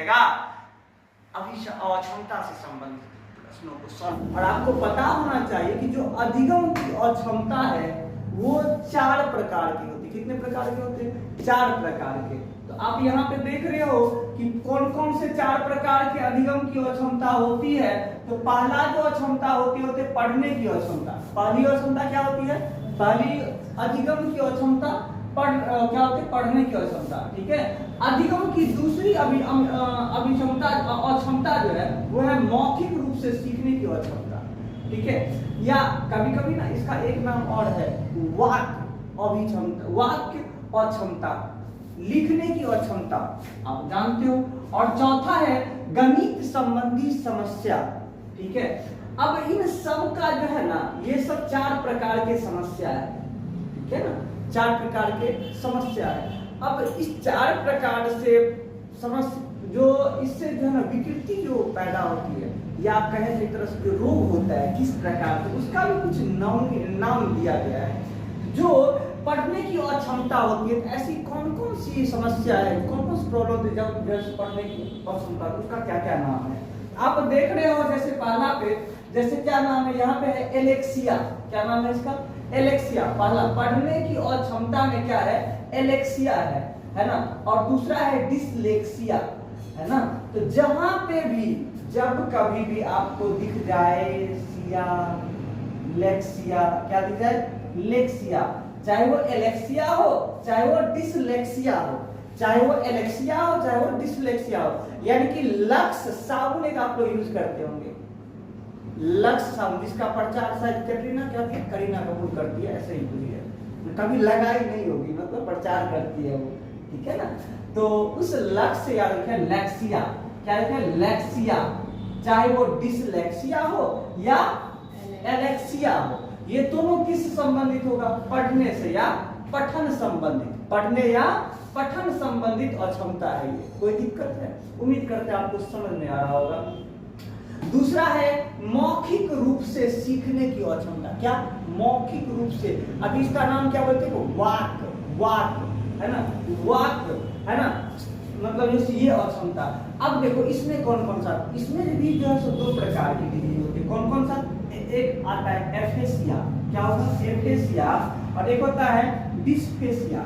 जाएगा अक्षमता से संबंधित प्रश्नों को सॉल्व। और आपको पता होना चाहिए कि जो अधिगम की अक्षमता है वो 4 प्रकार की होती है। कितने प्रकार के होते हैं? 4 प्रकार के। तो आप यहाँ पे देख रहे हो कि कौन कौन से 4 प्रकार के अधिगम की अक्षमता होती है। तो पहला जो अक्षमता होती है पढ़ने की अक्षमता। पहली अक्षमता क्या होती है? पहली अधिगम की अक्षमता क्या होती है? पढ़ने की अक्षमता। ठीक है। अधिगम की दूसरी अक्षमता जो है वो है मौखिक रूप से सीखने की अक्षमता। ठीक है। या कभी कभी ना इसका एक नाम और है वाक्य अक्षमता, लिखने की अक्षमता, आप जानते हो। और चौथा है गणित संबंधी समस्या। ठीक है। अब इन सब का जो है ना ये सब 4 प्रकार के समस्या है। ठीक है ना, 4 प्रकार के समस्या है। अब इस 4 प्रकार से समस्या जो इससे जो है ना विकृति जो पैदा होती है या कहें एक तरह से जो रोग होता है किस प्रकार से, उसका भी कुछ नाम दिया गया है। जो पढ़ने की अक्षमता होती है, ऐसी कौन कौन सी समस्या है, कौन कौन सी प्रॉब्लम है जब पढ़ने की अक्षमता, उसका क्या क्या नाम है आप देख रहे हो। जैसे पहला पे जैसे क्या नाम है, यहाँ पे है एलेक्सिया। क्या नाम है इसका? एलेक्सिया। पहला पढ़ने की अक्षमता में क्या है? एलेक्सिया है ना। और दूसरा है डिसलेक्सिया, है ना। तो जहां पे भी जब कभी भी आपको दिख जाए सिया लेक्सिया, क्या दिख जाए? लेक्सिया, चाहे वो एलेक्सिया हो चाहे वो डिसलेक्सिया हो, चाहे वो एलेक्सिया हो चाहे वो डिसलेक्सिया हो, यानी कि लक्स साबुन एक आप लोग यूज करते होंगे, लक्स साबुन जिसका प्रचार शायद करीना कपूर करती है, ऐसे ही कुछ है, कभी लगाई नहीं होगी, मतलब प्रचार करती है वो। ठीक है ना। तो उस लक्स याद रखें लेक्सिया, क्या रखें? लेक्सिया, चाहे वो डिसलेक्सिया हो या एलेक्सिया हो, ये दोनों किस संबंधित होगा? पढ़ने से या पठन संबंधित, पढ़ने या पठन संबंधित अक्षमता है ये। कोई दिक्कत है? उम्मीद करते हैं आपको समझ में आ रहा होगा। दूसरा है मौखिक रूप से सीखने की अक्षमता। क्या? मौखिक रूप से। अभी इसका नाम क्या बोलते हैं? वाक, है ना, वाक, है ना, मतलब ये अक्षमता। अब देखो इसमें कौन कौन सा, इसमें भी जो है 2 प्रकार की डिग्री होती है। कौन कौन सा? एक आता है एफेसिया। क्या होगा? एफेसिया। और एक होता है डिस्फेसिया।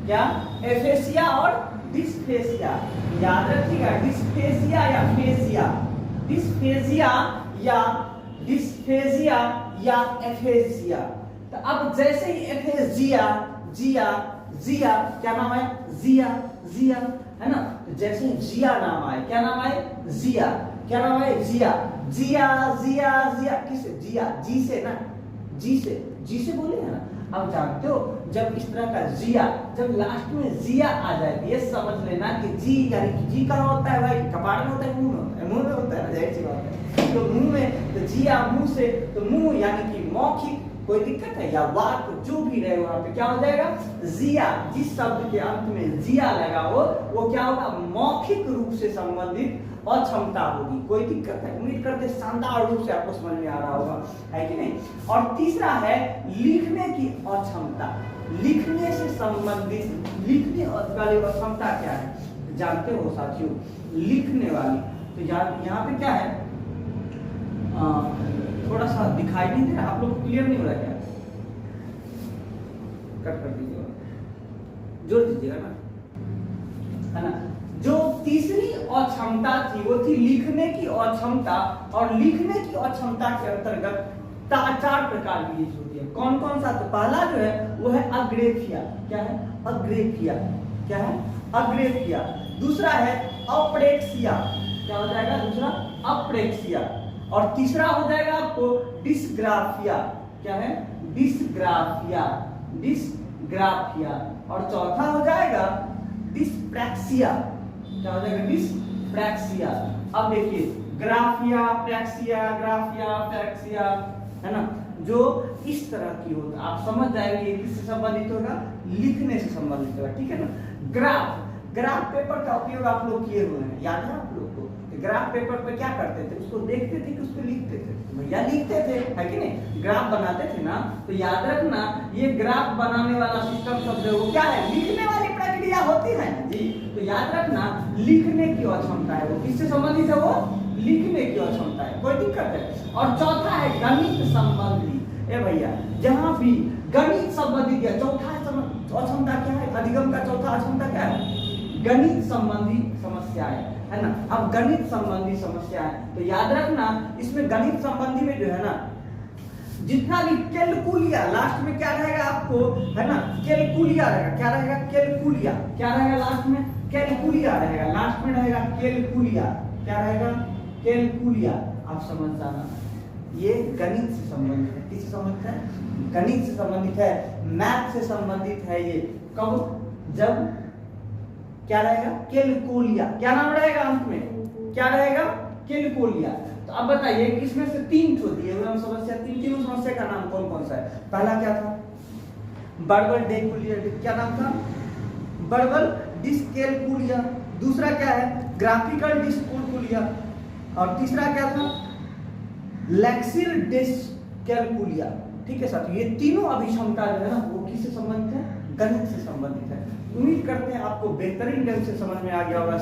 क्या? एफेसिया और डिस्फेसिया। याद रखिएगा, डिस्फेसिया या फेसिया, डिस्फेसिया या डिस्फेसिया या एफेसिया। तो अब जैसे ही एफेसिया, जिया, क्या नाम है? जिया, है ना। तो जैसे जिया नाम आए, क्या नाम आए? जिया। क्या नाम है? जिया। किससे? जिया, जी से ना, जी से बोले है ना। अब जानते हो जब इस तरह का जिया, जब लास्ट में जिया आ जाए, ये समझ लेना कि जी यानी कि जी कहाँ होता है भाई? कपाड़ में होता है, मुंह में होता है? मुंह में होता है ना, जाहिर सी बात है। तो मुंह में, तो जिया मुंह से, तो मुंह यानी कि मौखिक, कोई दिक्कत है? या वाक जो भी रहे वहां पे क्या हो जाएगा? जिया। जिस शब्द के अंत में जिया लगा हो वो क्या होगा? मौखिक रूप से संबंधित अक्षमता होगी। कोई दिक्कत है? उम्मीद करते शानदार रूप से आपको समझ में आ रहा होगा, है कि नहीं। और तीसरा है लिखने की अक्षमता। लिखने से संबंधित, लिखने वाली अक्षमता क्या है जानते हो साथियों? लिखने वाली, तो यहाँ पे क्या है, थोड़ा सा दिखाई नहीं दे रहा, आप लोग को क्लियर नहीं हो रहा क्या? कट कर दीजिएगा, जोड़ दीजिएगा ना, है ना। जो तीसरी अक्षमता थी वो थी लिखने की अक्षमता। और लिखने की अक्षमता के अंतर्गत 4 प्रकार की चीज होती है। कौन कौन सा? तो पहला जो है वो है अग्रेफिया। क्या है? अग्रेफिया। क्या है? अग्रेफिया। दूसरा है अप्रेक्सिया। क्या हो जाएगा दूसरा? अप्रेक्सिया। और तीसरा हो जाएगा आपको डिस्ग्राफिया। क्या है? Dysgraphia, dysgraphia. और चौथा हो जाएगा डिस्प्रैक्सिया। क्या हो जाएगा? डिस्प्रैक्सिया। अब देखिए ग्राफिया, प्रैक्सिया, ग्राफिया, प्रैक्सिया, है ना, जो इस तरह की होता है आप समझ जाएंगे ये किससे संबंधित होगा? लिखने से संबंधित होगा। ठीक है ना। ग्राफ पेपर का उपयोग आप लोग किए हुए हैं, याद है आप लोग को? ग्राफ पेपर पे क्या करते थे? उसको देखते थे कि उस पर लिखते थे, भैया लिखते थे, है कि नहीं। ग्राफ बनाते थे ना, तो याद रखना ये ग्राफ बनाने वाला सिस्टम शब्द है वो क्या है? लिखने वाली प्रक्रिया क्रिया होती है ना जी, तो याद रखना लिखने की अक्षमता है वो, किससे संबंधित है वो, लिखने की अक्षमता है, कोई दिक्कत है। और चौथा है गणित संबंधी। ए भैया जहां भी गणित संबंधित है, चौथा अक्षमता क्या है, अधिगम का चौथा अक्षमता क्या है, गणित संबंधी समस्याएं, है ना। अब गणित संबंधी समस्याएं तो याद रखना इसमें गणित संबंधी में जो है ना जितना भी कैलकुलिया लास्ट में क्या रहेगा आपको, है ना, कैलकुलिया रहेगा, क्या रहेगा, कैलकुलिया, क्या रहेगा लास्ट में, कैलकुलिया रहेगा, लास्ट में रहेगा कैलकुलिया, क्या रहेगा, कैलकुलिया। आप समझ जाना ये गणित से संबंधित है, किससे संबंधित है, गणित से संबंधित है, मैथ से संबंधित है ये। कब, जब क्या रहेगा, कैलकुलिया, क्या नाम रहेगा अंत में, क्या रहेगा, कैलकुलिया। तो अब बताइए इसमें से तीन ठो दिए हुए हम समस्या, तीनों समस्या का नाम कौन कौन सा है। पहला क्या था, बर्बल डिस्कैलकुलिया, क्या नाम था, बर्बल डिस्कैलकुलिया। दूसरा क्या है, ग्राफिकल डिस्कैलकुलिया। और तीसरा क्या था, लेक्सिल डिस्कैलकुलिया। ठीक है साथियों, ये तीनों अभिक्षमता जो है ना वो किससे संबंधित है, गणित से संबंधित है। उम्मीद करते हैं आपको बेहतरीन ढंग से समझ में आ गया होगा।